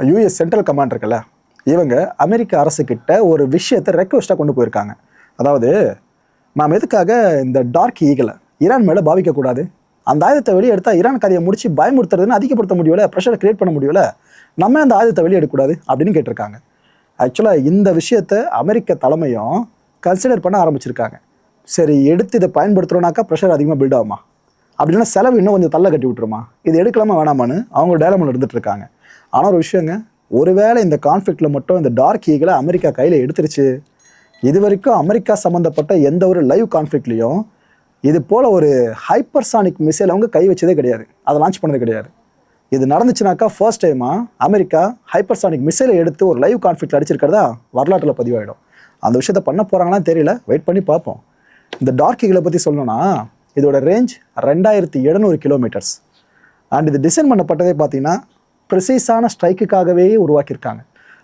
US central command இருக்குல்ல, இவங்க அமெரிக்க அரசுக்கிட்ட ஒரு விஷயத்தை ரெக்வஸ்ட்டாக கொண்டு போயிருக்காங்க. அதாவது, நாம் எதுக்காக இந்த டார்க் ஈகிளை ஈரான் மேலே பாவிக்கக்கூடாது, அந்த ஆயுதத்தை வெளியே எடுத்தால் ஈரான் கதையை முடிச்சு பயமுறுத்துறதுன்னு அதிகப்படுத்த முடியல, ப்ரெஷரை கிரியேட் பண்ண முடியல, நம்ம அந்த ஆயுதத்தை வெளியே எடுக்கக்கூடாது அப்படின்னு கேட்டிருக்காங்க. ஆக்சுவலாக இந்த விஷயத்தை அமெரிக்க தலைமையும் கன்சிடர் பண்ண ஆரம்பிச்சிருக்காங்க. சரி, எடுத்து இதை பயன்படுத்துகிறோன்னாக்கா ப்ரெஷர் அதிகமாக பில்ட் ஆகுமா, அப்படின்னா செலவு இன்னும் கொஞ்சம் தள்ள கட்டி விட்டுருமா, இது எடுக்கலாமா வேணாமான்னு அவங்க டேலமில் இருந்துட்டு இருக்காங்க. ஆனால் ஒரு விஷயங்க, ஒருவேளை இந்த கான்ஃப்ளிக்டில் மட்டும் இந்த டார்க் ஈகிளை அமெரிக்கா கையில் எடுத்துருச்சு, இது வரைக்கும் அமெரிக்கா சம்மந்தப்பட்ட எந்த ஒரு லைவ் கான்ஃப்ளிக்ட்லேயும் இது போல் ஒரு ஹைப்பர்சானிக் மிசைல் அவங்க கை வச்சதே கிடையாது, அதை லான்ச் பண்ணது கிடையாது. இது நடந்துச்சுனாக்கா ஃபர்ஸ்ட் டைமாக அமெரிக்கா ஹைப்பர்சானிக் மிசைலை எடுத்து ஒரு லைவ் கான்ஃப்ளிக்ட் அடிச்சிருக்கிறதா வரலாற்றில் பதிவாயிடும். அந்த விஷயத்தை பண்ண போகிறாங்களான்னு தெரியல, வெயிட் பண்ணி பார்ப்போம். இந்த டார்க் ஈகிளை பற்றி சொல்லணும்னா, இதோட ரேஞ்ச் 2700 கிலோமீட்டர்ஸ். அண்ட் இது டிசைன் பண்ணப்பட்டதே பார்த்தீங்கன்னா ப்ரிசைஸான ஸ்ட்ரைக்குக்காகவே உருவாக்கியிருக்காங்க.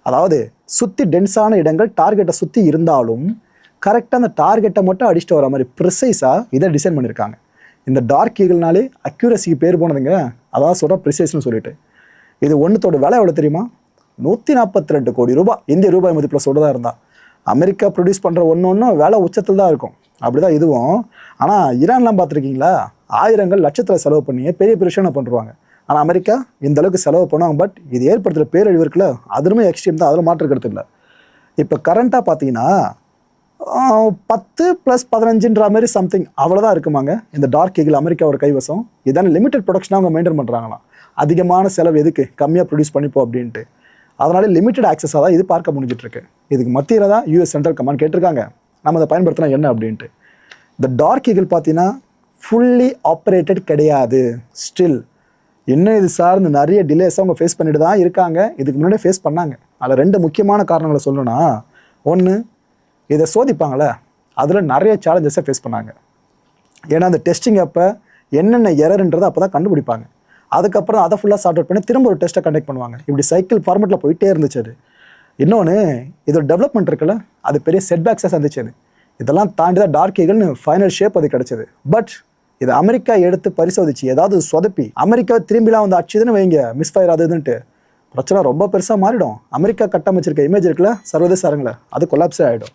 அதாவது சுற்றி டென்ஸான இடங்கள் டார்கெட்டை சுற்றி இருந்தாலும் கரெக்டாக அந்த டார்கெட்டை மட்டும் அடிச்சுட்டு வர மாதிரி ப்ரிசைஸாக இதை டிசைன் பண்ணியிருக்காங்க. இந்த டார்க் ஈகிள்னாலே அக்யூரஸிக்கு பேர் போனதுங்க, அதாவது சொல்கிற ப்ரிசைஸ்னு சொல்லிட்டு. இது ஒன்றுத்தோட விலை எவ்வளோ தெரியுமா? 142 கோடி ரூபாய், இந்திய ரூபாய் மதிப்பில் சொல்கிறதா இருந்தால். அமெரிக்கா ப்ரொடியூஸ் பண்ணுற ஒன்றும் விலை உச்சத்தில் தான் இருக்கும், அப்படி தான் இதுவும். ஆனால் ஈரான்லாம் பார்த்துருக்கீங்களா, ஆயிரங்கள் லட்சத்தில் செலவு பண்ணி பெரிய பெரிய விஷயம் பண்ணுவாங்க. ஆனால் அமெரிக்கா இந்த அளவுக்கு செலவு பண்ணுவாங்க, பட் இது ஏற்படுத்துகிற பேரழிவு இருக்குல்ல, அதுவுமே எக்ஸ்ட்ரீம் தான், அதில் மாற்றுக்கிறது இல்லை. இப்போ கரண்ட்டாக பார்த்தீங்கன்னா 10 + 15ன்ற மாதிரி சம்திங் அவ்வளோதான் இருக்குமாங்க இந்த டார்க் ஈகிள் அமெரிக்காவோட கைவசம். இதான லிமிடெட் ப்ரொடக்ஷனாக அவங்க மெயின்டைன் பண்ணுறாங்களாம். அதிகமான செலவு எதுக்கு, கம்மியாக ப்ரொடியூஸ் பண்ணிப்போம் அப்படின்ட்டு. அதனால லிமிடெட் ஆக்சஸாக தான் இது பார்க்க முடிஞ்சிட்ருக்கு. இதுக்கு மத்தியில் தான் யூஎஸ் சென்ட்ரல் கமாண்ட் கேட்டிருக்காங்க, நம்ம அதை பயன்படுத்தினா என்ன அப்படின்ட்டு. இந்த டார்க் ஈகிள் பார்த்தீங்கன்னா ஃபுல்லி ஆப்ரேட்டட் கிடையாது ஸ்டில். இன்னும் இது சார்ந்து நிறைய டிலேஸ் அவங்க ஃபேஸ் பண்ணிட்டு தான் இருக்காங்க, இதுக்கு முன்னாடியே ஃபேஸ் பண்ணாங்க. அதில் 2 முக்கியமான காரணங்களை சொல்லணும்னா, ஒன்று, இதை சோதிப்பாங்களே அதில் நிறைய சேலஞ்சஸை ஃபேஸ் பண்ணாங்க. ஏன்னா அந்த டெஸ்டிங் அப்போ என்னென்ன எரர்ன்றதை அப்போ தான் கண்டுபிடிப்பாங்க. அதுக்கப்புறம் அதை ஃபுல்லாக சார்ட் அவுட் பண்ணி திரும்ப ஒரு டெஸ்ட்டை கண்டக்ட் பண்ணுவாங்க. இப்படி சைக்கிள் ஃபார்மெட்டில் போயிட்டே இருந்துச்சு அது. இன்னொன்று, இதோட டெவலப்மெண்ட் இருக்குல்ல, அது பெரிய செட்பேக்ஸாக சந்திச்சு. அது இதெல்லாம் தாண்டி தான் டார்க் ஈகிள்னு ஃபைனல் ஷேப் அது கிடச்சிது. பட் இது அமெரிக்கா எடுத்து பரிசோதிச்சு ஏதாவது சொதப்பி அமெரிக்கா திரும்பிலாம் வந்து அச்சுதுன்னு வைங்க, மிஸ்ஃபயர் ஆகுதுன்ட்டு பிரச்சனை ரொம்ப பெருசாக மாறிடும். அமெரிக்கா கட்டமைச்சிருக்க இமேஜ் இருக்குல்ல சர்வதேச அரங்கில், அது கொலாப்ஸே ஆகிடும்.